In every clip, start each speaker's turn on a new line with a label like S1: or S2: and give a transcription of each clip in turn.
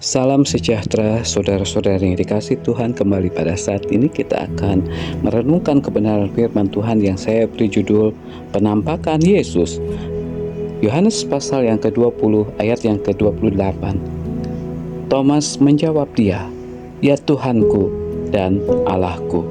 S1: Salam sejahtera saudara-saudara yang dikasihi Tuhan. Kembali pada saat ini kita akan merenungkan kebenaran firman Tuhan yang saya beri judul Penampakan Yesus. Yohanes pasal yang ke-20 ayat yang ke-28. Thomas menjawab dia, "Ya Tuhanku dan Allahku."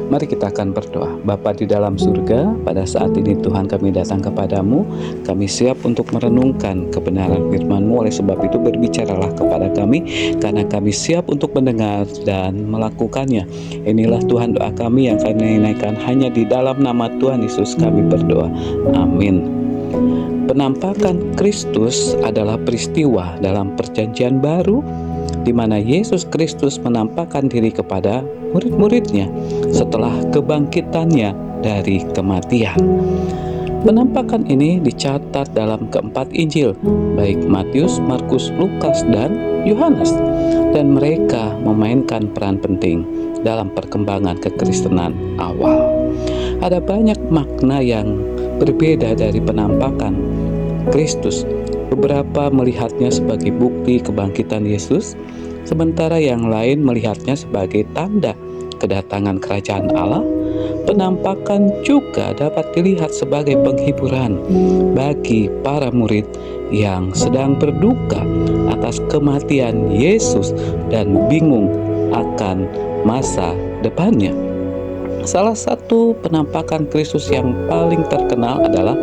S1: Mari kita akan berdoa. Bapa di dalam surga, pada saat ini Tuhan kami datang kepadamu. Kami siap untuk merenungkan kebenaran firman-Mu. Oleh sebab itu berbicaralah kepada kami, karena kami siap untuk mendengar dan melakukannya. Inilah Tuhan doa kami yang kami naikkan hanya di dalam nama Tuhan Yesus kami berdoa. Amin. Penampakan Kristus adalah peristiwa dalam perjanjian baru di mana Yesus Kristus menampakkan diri kepada murid-muridnya setelah kebangkitannya dari kematian. Penampakan ini dicatat dalam keempat Injil, baik Matius, Markus, Lukas, dan Yohanes, dan mereka memainkan peran penting dalam perkembangan kekristenan awal. Ada banyak makna yang berbeda dari penampakan Kristus. Beberapa melihatnya sebagai bukti kebangkitan Yesus, sementara yang lain melihatnya sebagai tanda kedatangan kerajaan Allah. Penampakan juga dapat dilihat sebagai penghiburan bagi para murid yang sedang berduka atas kematian Yesus dan bingung akan masa depannya. Salah satu penampakan Kristus yang paling terkenal adalah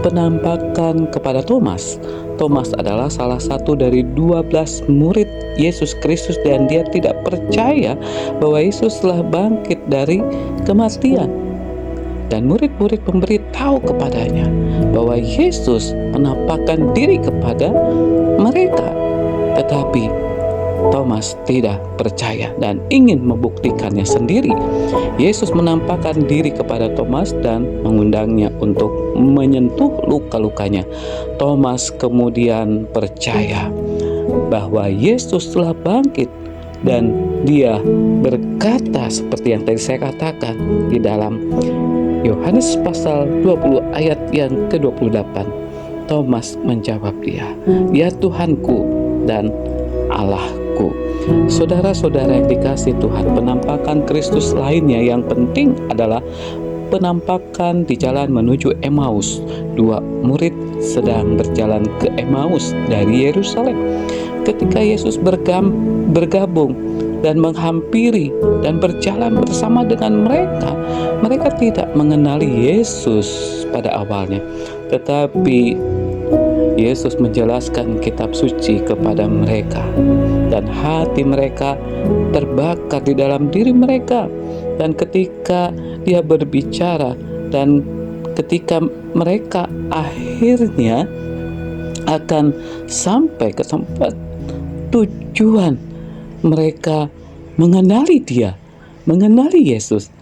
S1: penampakan kepada Thomas. Thomas adalah salah satu dari 12 murid Yesus Kristus, dan dia tidak percaya bahwa Yesus telah bangkit dari kematian. Dan murid-murid memberitahu kepadanya bahwa Yesus menampakkan diri kepada mereka. Tetapi Thomas tidak percaya dan ingin membuktikannya sendiri. Yesus menampakkan diri kepada Thomas dan mengundangnya untuk menyentuh luka-lukanya. Thomas kemudian percaya bahwa Yesus telah bangkit, dan dia berkata seperti yang tadi saya katakan di dalam Yohanes pasal 20 ayat yang ke-28. Thomas menjawab dia, "Ya Tuhanku dan Allahku." Saudara-saudara yang dikasihi Tuhan, penampakan Kristus lainnya yang penting adalah penampakan di jalan menuju Emmaus. Dua murid sedang berjalan ke Emmaus dari Yerusalem. Ketika Yesus bergabung dan menghampiri dan berjalan bersama dengan mereka, mereka tidak mengenali Yesus pada awalnya, tetapi Yesus menjelaskan kitab suci kepada mereka, dan hati mereka terbakar di dalam diri mereka. Dan ketika dia berbicara dan ketika mereka akhirnya akan sampai ke tempat tujuan, mereka mengenali dia, mengenali Yesus,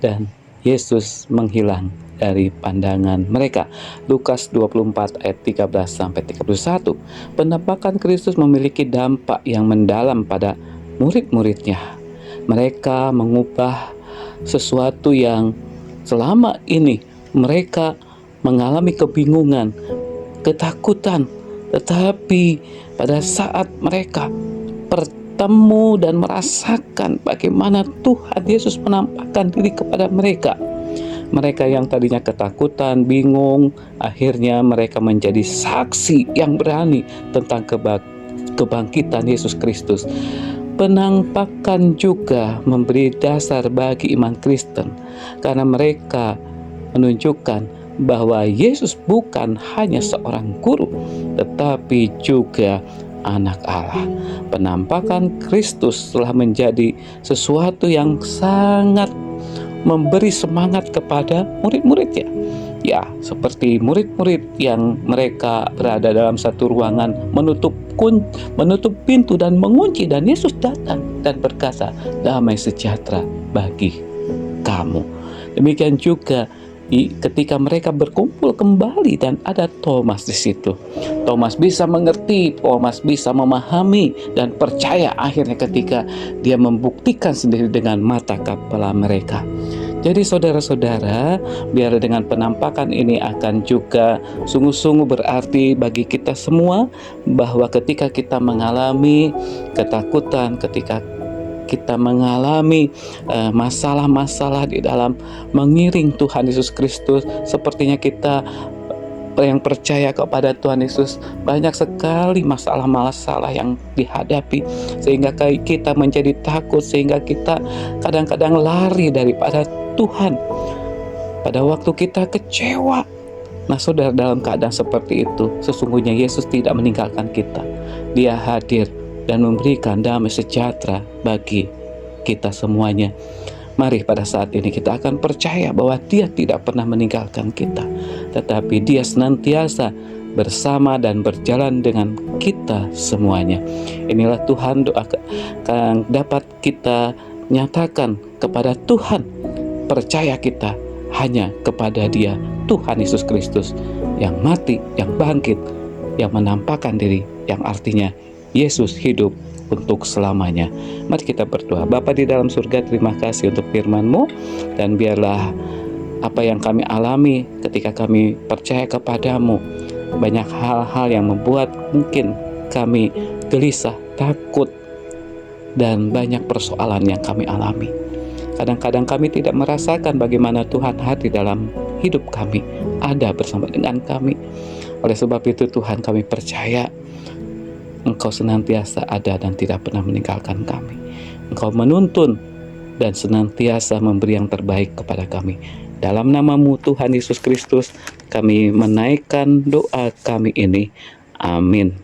S1: dan Yesus menghilang dari pandangan mereka. Lukas 24 ayat 13 sampai 31. Penampakan Kristus memiliki dampak yang mendalam pada murid-muridnya. Mereka mengubah sesuatu yang selama ini mereka mengalami kebingungan, ketakutan, tetapi pada saat mereka bertemu dan merasakan bagaimana Tuhan Yesus menampakkan diri kepada mereka, mereka yang tadinya ketakutan, bingung, akhirnya mereka menjadi saksi yang berani tentang kebangkitan Yesus Kristus. Penampakan juga memberi dasar bagi iman Kristen, karena mereka menunjukkan bahwa Yesus bukan hanya seorang guru, tetapi juga anak Allah. Penampakan Kristus telah menjadi sesuatu yang sangat memberi semangat kepada murid-muridnya. Ya, seperti murid-murid yang mereka berada dalam satu ruangan, menutup pintu dan mengunci, dan Yesus datang dan berkata, "Damai sejahtera bagi kamu." Demikian juga ketika mereka berkumpul kembali dan ada Thomas di situ. Thomas bisa mengerti, Thomas bisa memahami dan percaya akhirnya ketika dia membuktikan sendiri dengan mata kepala mereka. Jadi saudara-saudara, biar dengan penampakan ini akan juga sungguh-sungguh berarti bagi kita semua, bahwa ketika kita mengalami ketakutan, ketika kita mengalami masalah-masalah di dalam mengiring Tuhan Yesus Kristus, sepertinya kita yang percaya kepada Tuhan Yesus banyak sekali masalah-masalah yang dihadapi, sehingga kita menjadi takut, sehingga kita kadang-kadang lari daripada Tuhan pada waktu kita kecewa. Nah saudara, dalam keadaan seperti itu sesungguhnya Yesus tidak meninggalkan kita. Dia hadir dan memberikan damai sejahtera bagi kita semuanya. Mari pada saat ini kita akan percaya bahwa Dia tidak pernah meninggalkan kita, tetapi Dia senantiasa bersama dan berjalan dengan kita semuanya. Inilah Tuhan, doa yang dapat kita nyatakan kepada Tuhan. Percaya kita hanya kepada Dia, Tuhan Yesus Kristus, yang mati, yang bangkit, yang menampakkan diri, yang artinya Yesus hidup untuk selamanya. Mari kita berdoa. Bapa di dalam surga, terima kasih untuk firman-Mu, dan biarlah apa yang kami alami ketika kami percaya kepadamu, banyak hal-hal yang membuat mungkin kami gelisah, takut, dan banyak persoalan yang kami alami. Kadang-kadang kami tidak merasakan bagaimana Tuhan hadir dalam hidup kami, ada bersama dengan kami. Oleh sebab itu Tuhan, kami percaya Engkau senantiasa ada dan tidak pernah meninggalkan kami. Engkau menuntun dan senantiasa memberi yang terbaik kepada kami. Dalam nama-Mu Tuhan Yesus Kristus, kami menaikkan doa kami ini. Amin.